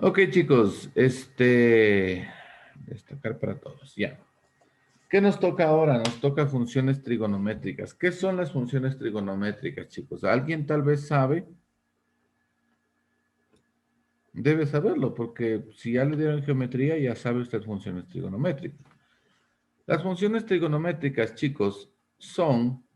Ok, chicos, destacar para todos, ya. ¿Qué nos toca ahora? Nos toca funciones trigonométricas. ¿Qué son las funciones trigonométricas, chicos? ¿Alguien tal vez sabe? Debe saberlo, porque si ya le dieron geometría, ya sabe usted funciones trigonométricas. Las funciones trigonométricas, chicos, son...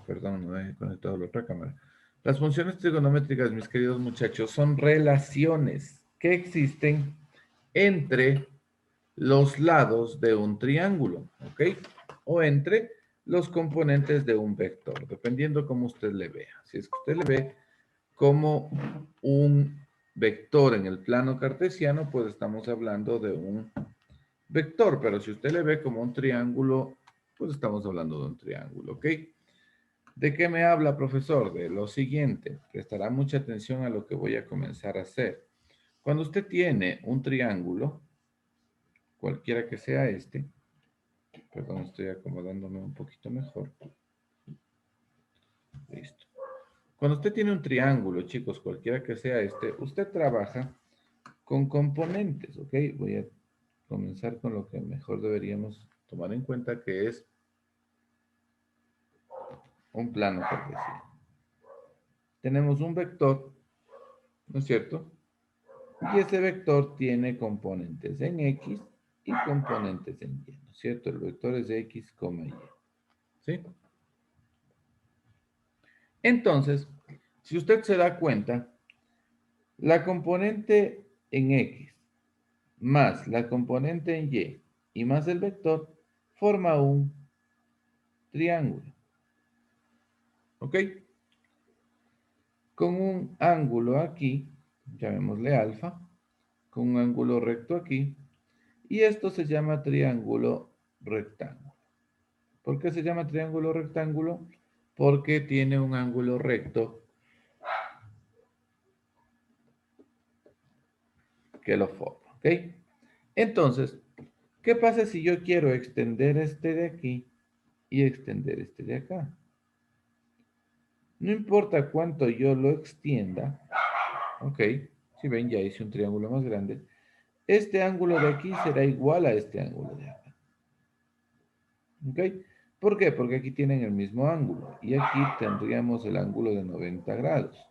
perdón, no he conectado la otra cámara. Las funciones trigonométricas, mis queridos muchachos, son relaciones que existen entre los lados de un triángulo, ¿ok? O entre los componentes de un vector, dependiendo cómo usted le vea. Si es que usted le ve como un vector en el plano cartesiano, pues estamos hablando de un vector, pero si usted le ve como un triángulo, pues estamos hablando de un triángulo, ¿ok? ¿De qué me habla, profesor? De lo siguiente, prestará mucha atención a lo que voy a comenzar a hacer. Cuando usted tiene un triángulo, cualquiera que sea este, perdón, estoy acomodándome un poquito mejor. Listo. Cuando usted tiene un triángulo, chicos, cualquiera que sea este, usted trabaja con componentes, ¿ok? Voy a comenzar con lo que mejor deberíamos tomar en cuenta, que es un plano cartesiano. Tenemos un vector, ¿no es cierto? Y ese vector tiene componentes en X y componentes en Y, ¿no es cierto? El vector es de X, Y. ¿Sí? Entonces, si usted se da cuenta, la componente en X más la componente en Y más el vector forma un triángulo. ¿Ok? Con un ángulo aquí, llamémosle alfa, con un ángulo recto aquí, y esto se llama triángulo rectángulo. ¿Por qué se llama triángulo rectángulo? Porque tiene un ángulo recto que lo forma. ¿Ok? Entonces, ¿qué pasa si yo quiero extender este de aquí y extender este de acá? No importa cuánto yo lo extienda, ok, si ven ya hice un triángulo más grande, este ángulo de aquí será igual a este ángulo de acá, ok. ¿Por qué? Porque aquí tienen el mismo ángulo y aquí tendríamos el ángulo de 90 grados,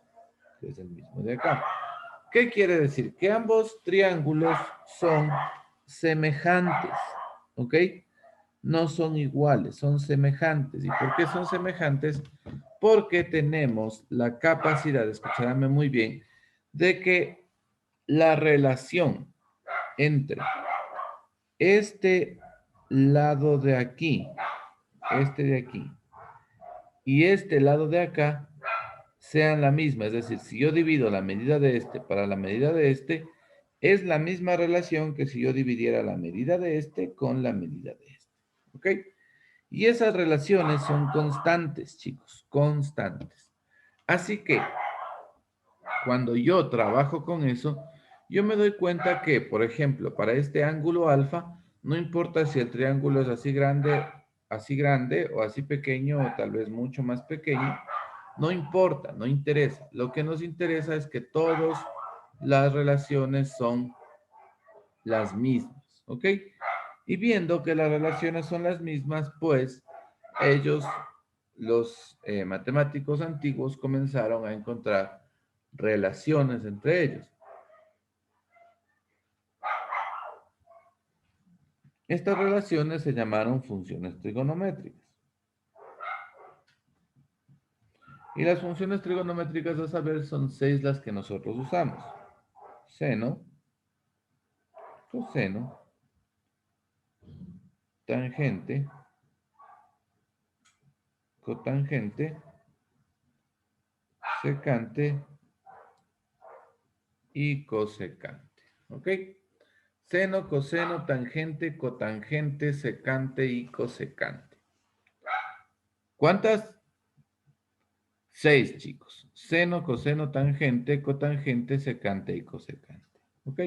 que es el mismo de acá. ¿Qué quiere decir? Que ambos triángulos son semejantes, ¿ok? No son iguales, son semejantes. ¿Y por qué son semejantes? Porque tenemos la capacidad, escuchadme muy bien, de que la relación entre este lado de aquí, este de aquí, y este lado de acá, sean la misma. Es decir, si yo divido la medida de este para la medida de este, es la misma relación que si yo dividiera la medida de este con la medida de este. ¿Ok? Y esas relaciones son constantes, chicos, constantes. Así que cuando yo trabajo con eso, yo me doy cuenta que, por ejemplo, para este ángulo alfa, no importa si el triángulo es así grande o así pequeño o tal vez mucho más pequeño, no importa, no interesa. Lo que nos interesa es que todas las relaciones son las mismas, ¿ok? Y viendo que las relaciones son las mismas, pues ellos, los matemáticos antiguos, comenzaron a encontrar relaciones entre ellos. Estas relaciones se llamaron funciones trigonométricas. Y las funciones trigonométricas, a saber, son 6 las que nosotros usamos. Seno, coseno, tangente, cotangente, secante y cosecante. ¿Ok? Seno, coseno, tangente, cotangente, secante y cosecante. ¿Cuántas? 6, chicos. Seno, coseno, tangente, cotangente, secante y cosecante. ¿Ok?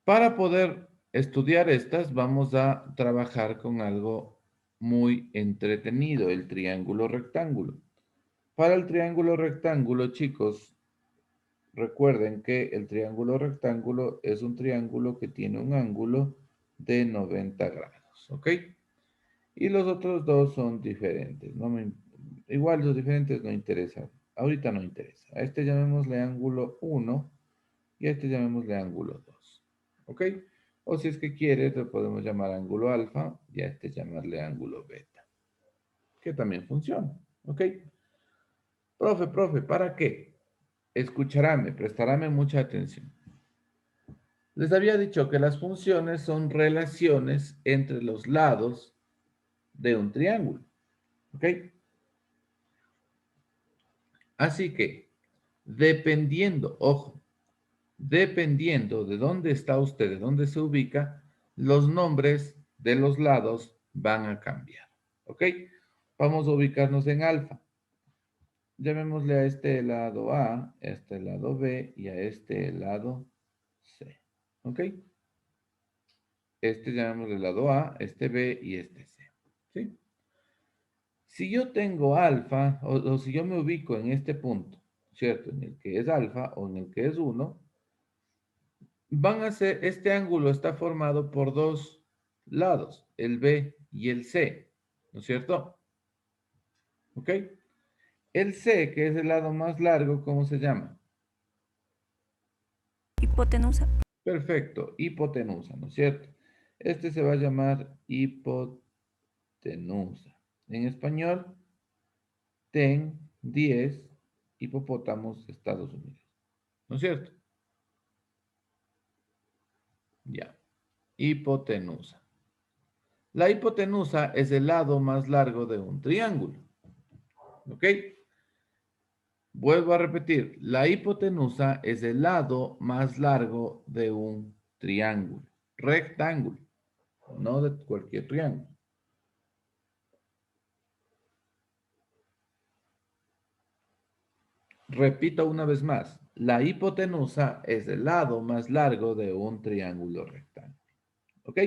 Para poder estudiar estas, vamos a trabajar con algo muy entretenido, el triángulo rectángulo. Para el triángulo rectángulo, chicos, Recuerden que el triángulo rectángulo es un triángulo que tiene un ángulo de 90 grados, ¿ok? Y los otros dos son diferentes. Igual los diferentes no interesan. Ahorita no interesa. A este llamémosle ángulo 1 y a este llamémosle ángulo 2, ¿ok? O si es que quieres, lo podemos llamar ángulo alfa y a este llamarle ángulo beta, que también funciona, ¿ok? Profe, ¿para qué? Escucharáme, prestaráme mucha atención. Les había dicho que las funciones son relaciones entre los lados de un triángulo, ¿ok? Así que, dependiendo, ojo, dependiendo de dónde está usted, de dónde se ubica, los nombres de los lados van a cambiar, ¿ok? Vamos a ubicarnos en alfa. Llamémosle a este lado A, a este lado B y a este lado C, ¿ok? Este llamémosle lado A, este B y este C, ¿sí? Si yo tengo alfa, o si yo me ubico en este punto, ¿cierto? En el que es alfa o en el que es 1, este ángulo está formado por dos lados, el B y el C, ¿no es cierto? ¿Ok? El C, que es el lado más largo, ¿cómo se llama? Hipotenusa. Perfecto, hipotenusa, ¿no es cierto? Este se va a llamar hipotenusa. En español, TEN 10, hipopótamos, Estados Unidos, ¿no es cierto? Ya, hipotenusa. La hipotenusa es el lado más largo de un triángulo, ¿ok? Vuelvo a repetir, la hipotenusa es el lado más largo de un triángulo, rectángulo, no de cualquier triángulo. Repito una vez más, la hipotenusa es el lado más largo de un triángulo rectángulo, ¿ok?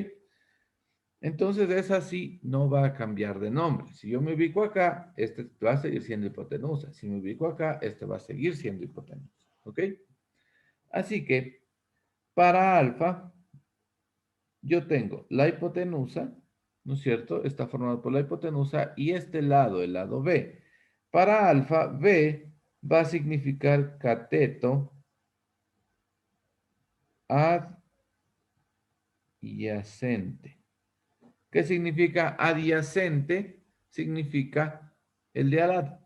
Entonces esa sí no va a cambiar de nombre. Si yo me ubico acá, este va a seguir siendo hipotenusa. Si me ubico acá, este va a seguir siendo hipotenusa, ¿ok? Así que para alfa, yo tengo la hipotenusa, ¿no es cierto? Está formado por la hipotenusa y este lado, el lado B. Para alfa, B va a significar cateto adyacente. ¿Qué significa adyacente? Significa el de al lado.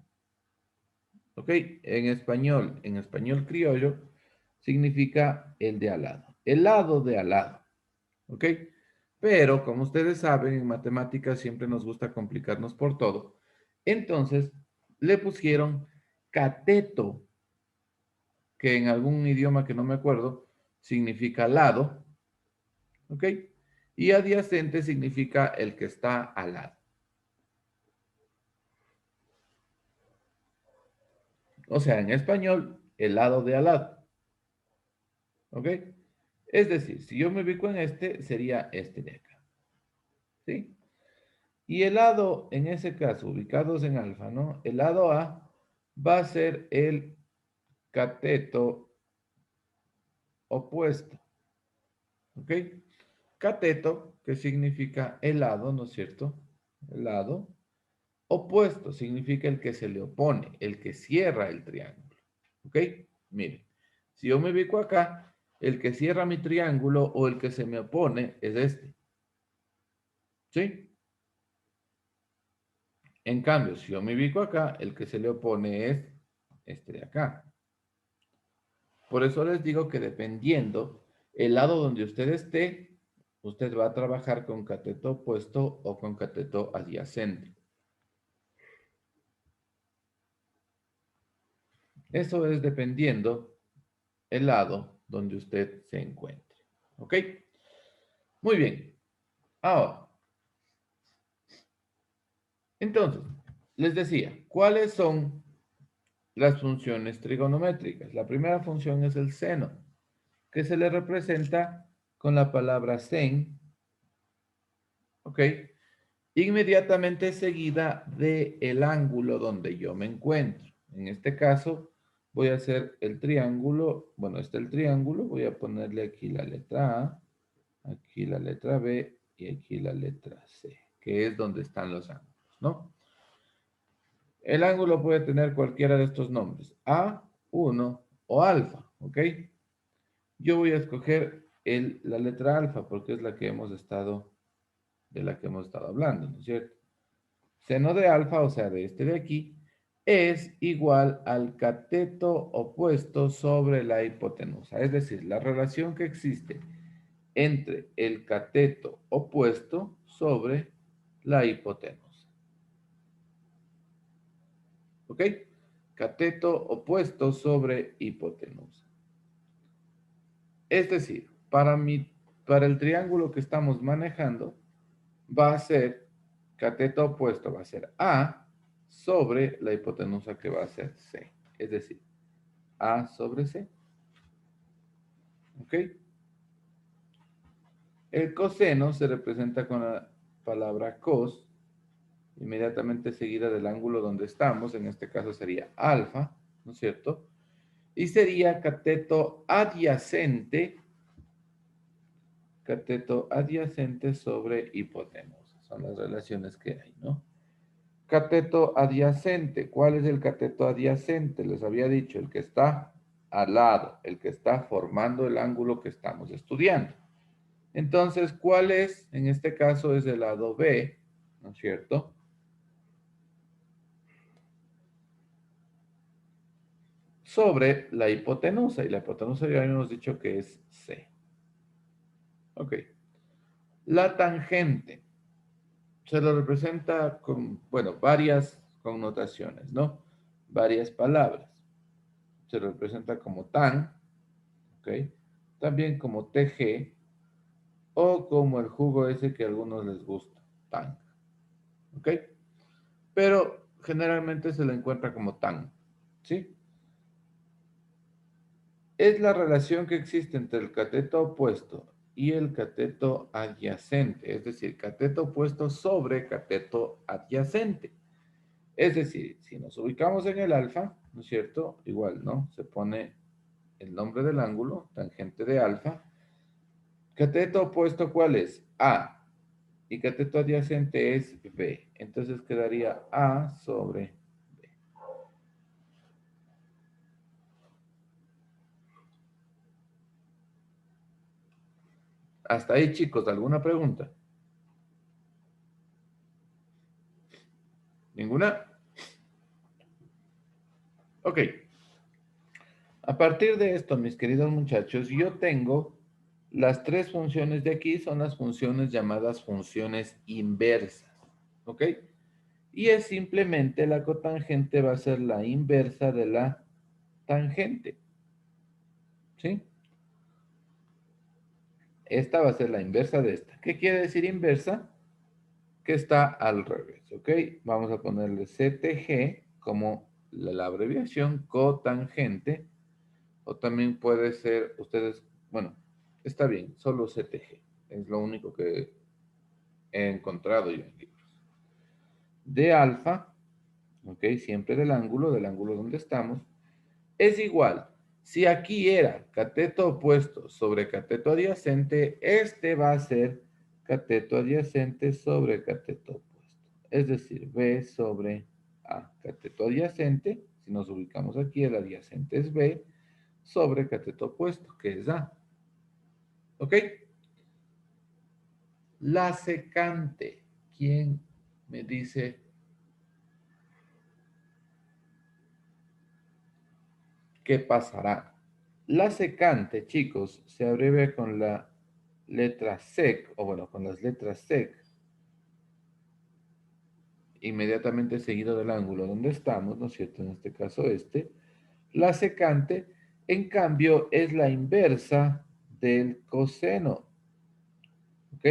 ¿Ok? En español criollo, significa el de al lado. El lado de al lado. ¿Ok? Pero, como ustedes saben, en matemáticas siempre nos gusta complicarnos por todo. Entonces, le pusieron cateto, que en algún idioma que no me acuerdo, significa lado. ¿Ok? Y adyacente significa el que está al lado. O sea, en español, el lado de al lado. ¿Ok? Es decir, si yo me ubico en este, sería este de acá. ¿Sí? Y el lado, en ese caso, ubicados en alfa, ¿no? El lado A va a ser el cateto opuesto. ¿Ok? Cateto, que significa el lado, ¿no es cierto? El lado. Opuesto significa el que se le opone, el que cierra el triángulo. ¿Ok? Miren, si yo me ubico acá, el que cierra mi triángulo o el que se me opone es este. ¿Sí? En cambio, si yo me ubico acá, el que se le opone es este de acá. Por eso les digo que dependiendo el lado donde usted esté, usted va a trabajar con cateto opuesto o con cateto adyacente. Eso es dependiendo el lado donde usted se encuentre. ¿Ok? Muy bien. Ahora, entonces, les decía, ¿cuáles son las funciones trigonométricas? La primera función es el seno, que se le representa con la palabra sen, ¿ok? Inmediatamente seguida del ángulo donde yo me encuentro. En este caso, voy a hacer el triángulo. Bueno, está el triángulo. Voy a ponerle aquí la letra A, aquí la letra B y aquí la letra C, que es donde están los ángulos, ¿no? El ángulo puede tener cualquiera de estos nombres, A, 1 o alfa, ¿ok? Yo voy a escoger la letra alfa porque es la que hemos estado, de la que hemos estado hablando, ¿no es cierto? Seno de alfa, o sea, de este de aquí, es igual al cateto opuesto sobre la hipotenusa. Es decir, la relación que existe entre el cateto opuesto sobre la hipotenusa. ¿Ok? Cateto opuesto sobre hipotenusa. Es decir, para el triángulo que estamos manejando, va a ser cateto opuesto, va a ser A sobre la hipotenusa que va a ser C. Es decir, A sobre C. ¿Ok? El coseno se representa con la palabra cos, inmediatamente seguida del ángulo donde estamos, en este caso sería alfa, ¿no es cierto? Y sería cateto adyacente sobre hipotenusa. Son las relaciones que hay, ¿no? Cateto adyacente. ¿Cuál es el cateto adyacente? Les había dicho, el que está al lado, el que está formando el ángulo que estamos estudiando. Entonces, ¿cuál es? En este caso es el lado B, ¿no es cierto? Sobre la hipotenusa. Y la hipotenusa ya habíamos dicho que es C. Ok. La tangente se lo representa con, bueno, varias connotaciones, ¿no? Varias palabras. Se lo representa como tan, ¿ok? También como TG o como el jugo ese que a algunos les gusta, tan, ¿ok? Pero generalmente se le encuentra como tan, ¿sí? Es la relación que existe entre el cateto opuesto y el cateto adyacente, es decir, cateto opuesto sobre cateto adyacente. Es decir, si nos ubicamos en el alfa, ¿no es cierto? Igual, ¿no? Se pone el nombre del ángulo, tangente de alfa. Cateto opuesto, ¿cuál es? A. Y cateto adyacente es B. Entonces quedaría A sobre B. Hasta ahí, chicos, ¿alguna pregunta? ¿Ninguna? Ok. A partir de esto, mis queridos muchachos, yo tengo las tres funciones de aquí, son las funciones llamadas funciones inversas. ¿Ok? Y es simplemente la cotangente va a ser la inversa de la tangente. ¿Sí? Esta va a ser la inversa de esta. ¿Qué quiere decir inversa? Que está al revés, ¿ok? Vamos a ponerle CTG como la abreviación cotangente, o también puede ser, ustedes, bueno, está bien, solo CTG, es lo único que he encontrado yo en libros. De alfa, ¿ok? Siempre del ángulo donde estamos, es igual. Si aquí era cateto opuesto sobre cateto adyacente, este va a ser cateto adyacente sobre cateto opuesto. Es decir, B sobre A. Cateto adyacente, si nos ubicamos aquí, el adyacente es B, sobre cateto opuesto, que es A. ¿Ok? La secante. ¿Quién me dice qué pasará? La secante, chicos, se abrevia con la letra SEC, o bueno, con las letras SEC, inmediatamente seguido del ángulo donde estamos, ¿no es cierto? En este caso este. La secante, en cambio, es la inversa del coseno, ¿ok?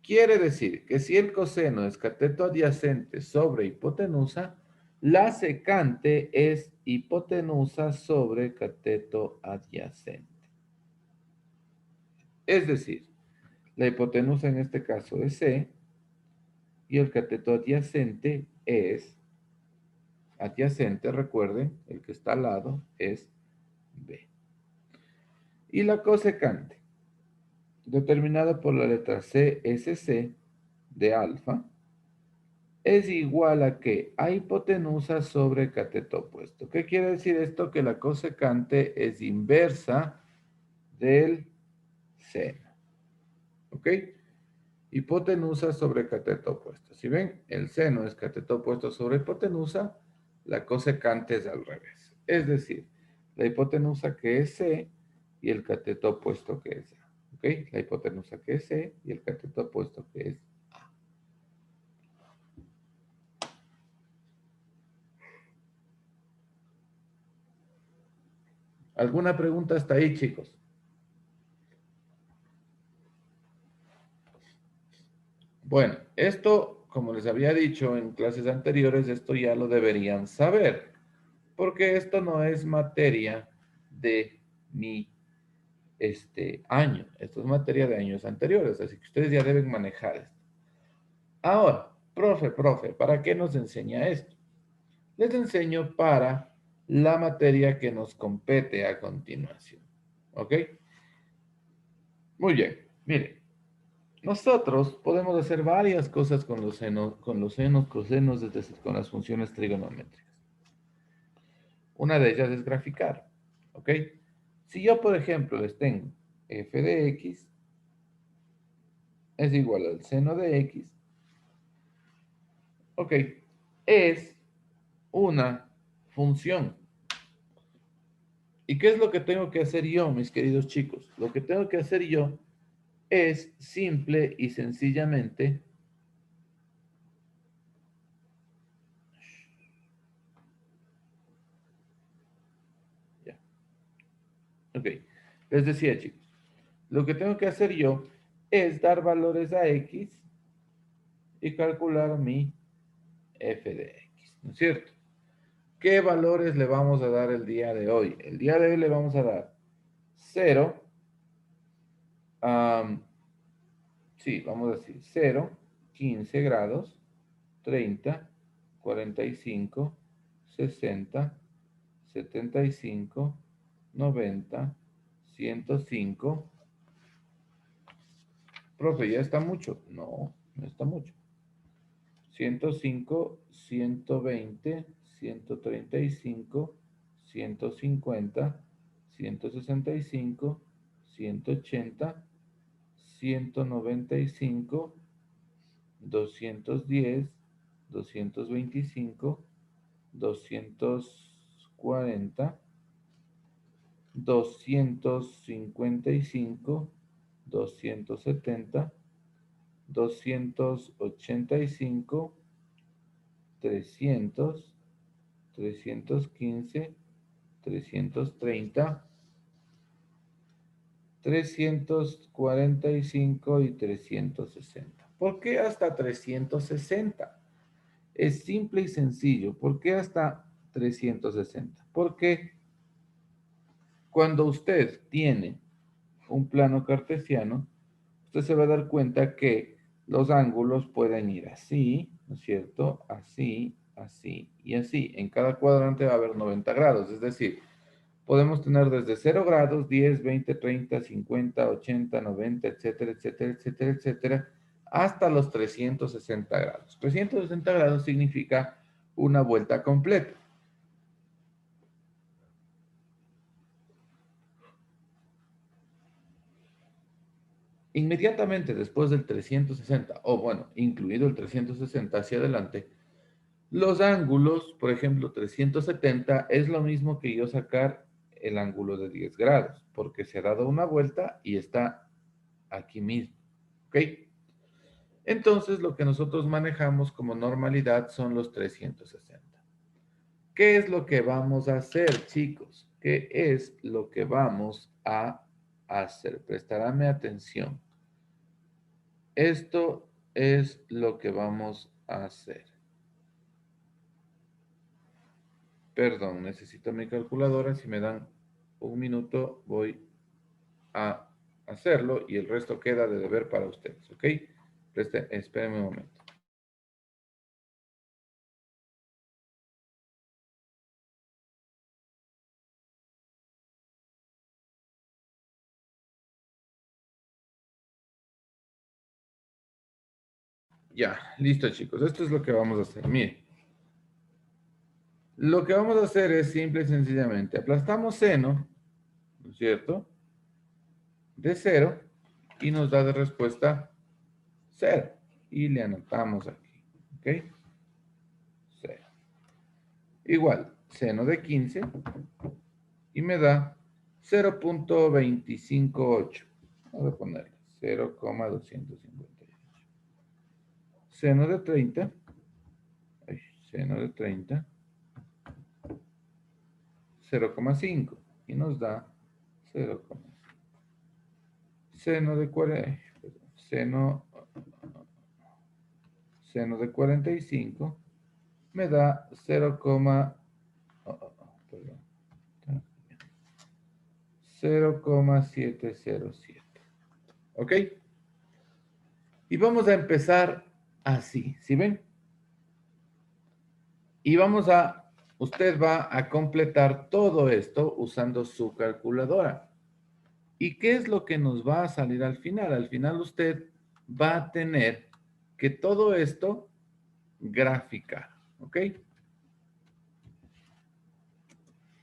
Quiere decir que si el coseno es cateto adyacente sobre hipotenusa, la secante es hipotenusa sobre cateto adyacente. Es decir, la hipotenusa en este caso es C y el cateto adyacente es adyacente, recuerden, el que está al lado es B. Y la cosecante, determinada por la letra CSC de alfa, es igual a que a hipotenusa sobre cateto opuesto. ¿Qué quiere decir esto? Que la cosecante es inversa del seno. ¿Ok? Hipotenusa sobre cateto opuesto. Si ven, el seno es cateto opuesto sobre hipotenusa, la cosecante es al revés. Es decir, la hipotenusa que es C y el cateto opuesto que es A. ¿Ok? La hipotenusa que es C y el cateto opuesto que es A. ¿Alguna pregunta hasta ahí, chicos? Bueno, esto, como les había dicho en clases anteriores, esto ya lo deberían saber, porque esto no es materia de mi año, esto es materia de años anteriores, así que ustedes ya deben manejar esto. Ahora, profe, ¿para qué nos enseña esto? Les enseño para la materia que nos compete a continuación, ¿ok? Muy bien, miren. Nosotros podemos hacer varias cosas con los senos, cosenos, es decir, con las funciones trigonométricas. Una de ellas es graficar, ¿ok? Si yo, por ejemplo, les tengo f de x es igual al seno de x, ¿ok? Es una función. ¿Y qué es lo que tengo que hacer yo, mis queridos chicos? Lo que tengo que hacer yo es simple y sencillamente, ya, ok, les decía, chicos, lo que tengo que hacer yo es dar valores a x y calcular mi f de x, ¿no es cierto? ¿Qué valores le vamos a dar el día de hoy? El día de hoy le vamos a dar 0, sí, vamos a decir 0, 15 grados, 30, 45, 60, 75, 90, 105. Profe, ¿ya está mucho? No, no está mucho. 105, 120, 135, 150, 165, 180, 195, 210, 225, 240, 255, 270, 285, 300, 315, 330, 345 y 360. ¿Por qué hasta 360? Es simple y sencillo. ¿Por qué hasta 360? Porque cuando usted tiene un plano cartesiano, usted se va a dar cuenta que los ángulos pueden ir así, ¿no es cierto? Así, así y así. En cada cuadrante va a haber 90 grados, es decir, podemos tener desde 0 grados, 10, 20, 30, 50, 80, 90, etcétera, etcétera, etcétera, etcétera, hasta los 360 grados. 360 grados significa una vuelta completa. Inmediatamente después del 360, o bueno, incluido el 360 hacia adelante, los ángulos, por ejemplo, 370 es lo mismo que yo sacar el ángulo de 10 grados, porque se ha dado una vuelta y está aquí mismo. ¿Ok? Entonces, lo que nosotros manejamos como normalidad son los 360. ¿Qué es lo que vamos a hacer, chicos? ¿Qué es lo que vamos a hacer? Prestarme atención. Esto es lo que vamos a hacer. Perdón, necesito mi calculadora. Si me dan un minuto, voy a hacerlo y el resto queda de deber para ustedes, ¿ok? Espérenme un momento. Ya, listo, chicos. Esto es lo que vamos a hacer. Miren. Lo que vamos a hacer es simple y sencillamente aplastamos seno, ¿no es cierto? De cero y nos da de respuesta cero. Y le anotamos aquí, ¿ok? Cero. Igual, seno de 15 y me da 0.258. Vamos a ponerle 0,258. Seno de 30, seno de 30, 0,5 y nos da 0,5. Seno de 40, seno, seno de 45 me da 0, perdón, 0,707. ¿Ok? Y vamos a empezar así, ¿sí ven? Y usted va a completar todo esto usando su calculadora. ¿Y qué es lo que nos va a salir al final? Al final usted va a tener que todo esto graficar, ¿ok?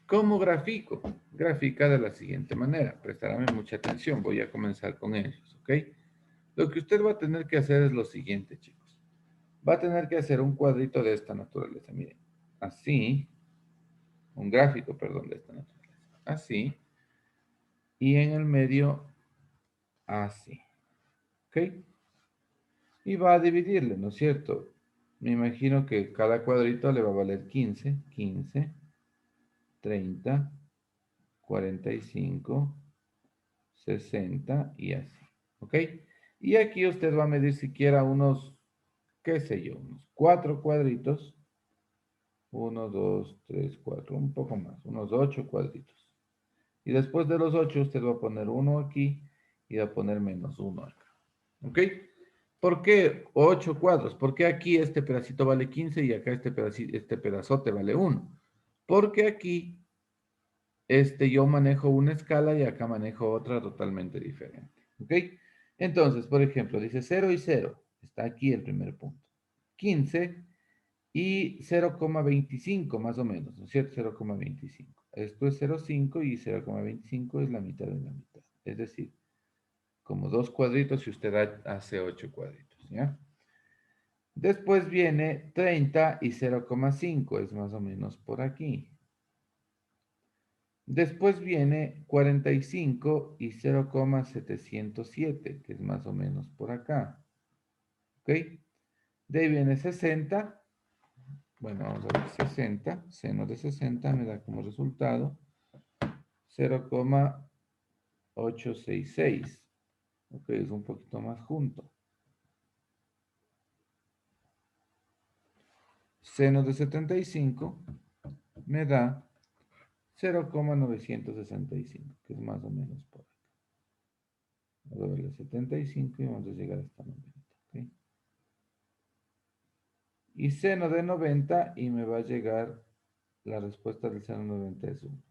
¿Cómo grafico? Grafica de la siguiente manera. Prestarme mucha atención. Voy a comenzar con ellos, ¿ok? Lo que usted va a tener que hacer es lo siguiente, chicos. Va a tener que hacer un cuadrito de esta naturaleza. Miren, así. Un gráfico, perdón, de esta naturaleza. Así. Y en el medio, así. ¿Ok? Y va a dividirle, ¿no es cierto? Me imagino que cada cuadrito le va a valer 15, 15, 30, 45, 60 y así. ¿Ok? Y aquí usted va a medir siquiera unos, qué sé yo, unos 4 cuadritos. 1, 2, 3, 4, un poco más, unos 8 cuadritos. Y después de los 8 usted va a poner uno aquí y va a poner menos uno acá. ¿Ok? ¿Por qué 8 cuadros? Porque aquí este pedacito vale 15 y acá este pedazote vale 1. Porque aquí yo manejo una escala y acá manejo otra totalmente diferente. ¿Ok? Entonces, por ejemplo, dice 0 y 0. Está aquí el primer punto. 15 y 0,25 más o menos, ¿no es cierto? 0,25. Esto es 0,5 y 0,25 es la mitad de la mitad. Es decir, como dos cuadritos y usted hace 8 cuadritos, ¿ya? Después viene 30 y 0,5, es más o menos por aquí. Después viene 45 y 0,707, que es más o menos por acá. ¿Ok? De ahí viene 60. Bueno, vamos a ver 60. Seno de 60 me da como resultado 0,866. Ok, es un poquito más junto. Seno de 75 me da 0,965, que es más o menos por acá. Vamos a ver el 75 y vamos a llegar hasta 90. ¿Ok? Y seno de 90 y me va a llegar la respuesta del seno de 90 es 1.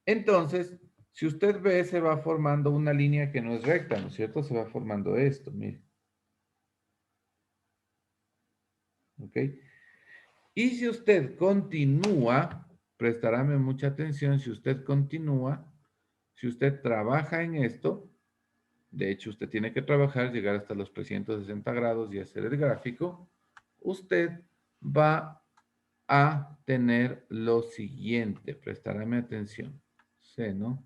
Entonces, si usted ve, se va formando una línea que no es recta, ¿no es cierto? Se va formando esto, mire. ¿Ok? Y si usted continúa, prestaráme mucha atención, si usted continúa, si usted trabaja en esto, de hecho usted tiene que trabajar, llegar hasta los 360 grados y hacer el gráfico, usted va a tener lo siguiente, prestaráme atención, seno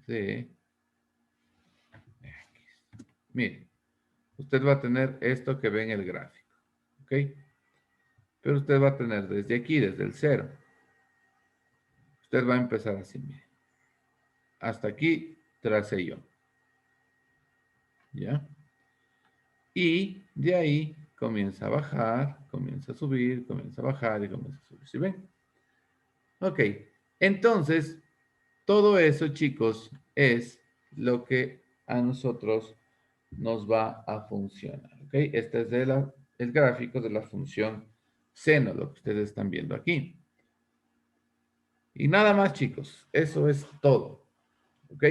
de X. Mire, usted va a tener esto que ve en el gráfico, ¿ok? Pero usted va a tener desde aquí, desde el cero, usted va a empezar así, mire. Hasta aquí tracé yo, ¿ya? Y de ahí comienza a bajar, comienza a subir, comienza a bajar y comienza a subir, ¿sí ven? Ok, entonces, todo eso, chicos, es lo que a nosotros nos va a funcionar, ¿ok? Este es el gráfico de la función seno, lo que ustedes están viendo aquí. Y nada más, chicos, eso es todo, ¿ok?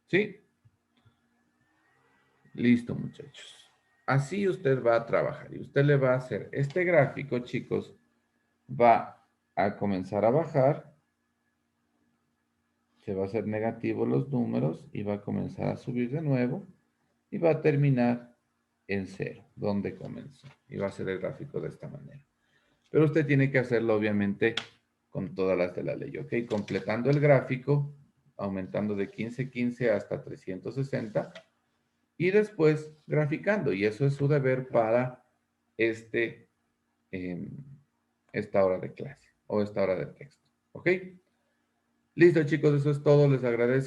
¿Sí? Listo, muchachos. Así usted va a trabajar y usted le va a hacer este gráfico, chicos, va a comenzar a bajar, se va a hacer negativo los números y va a comenzar a subir de nuevo y va a terminar en cero, donde comenzó. Y va a ser el gráfico de esta manera. Pero usted tiene que hacerlo, obviamente, con todas las de la ley, ¿ok? Completando el gráfico, aumentando de 1515 hasta 360 y después graficando. Y eso es su deber para este, em, esta hora de clase o esta hora de texto, ¿ok? Listo, chicos, eso es todo. Les agradezco.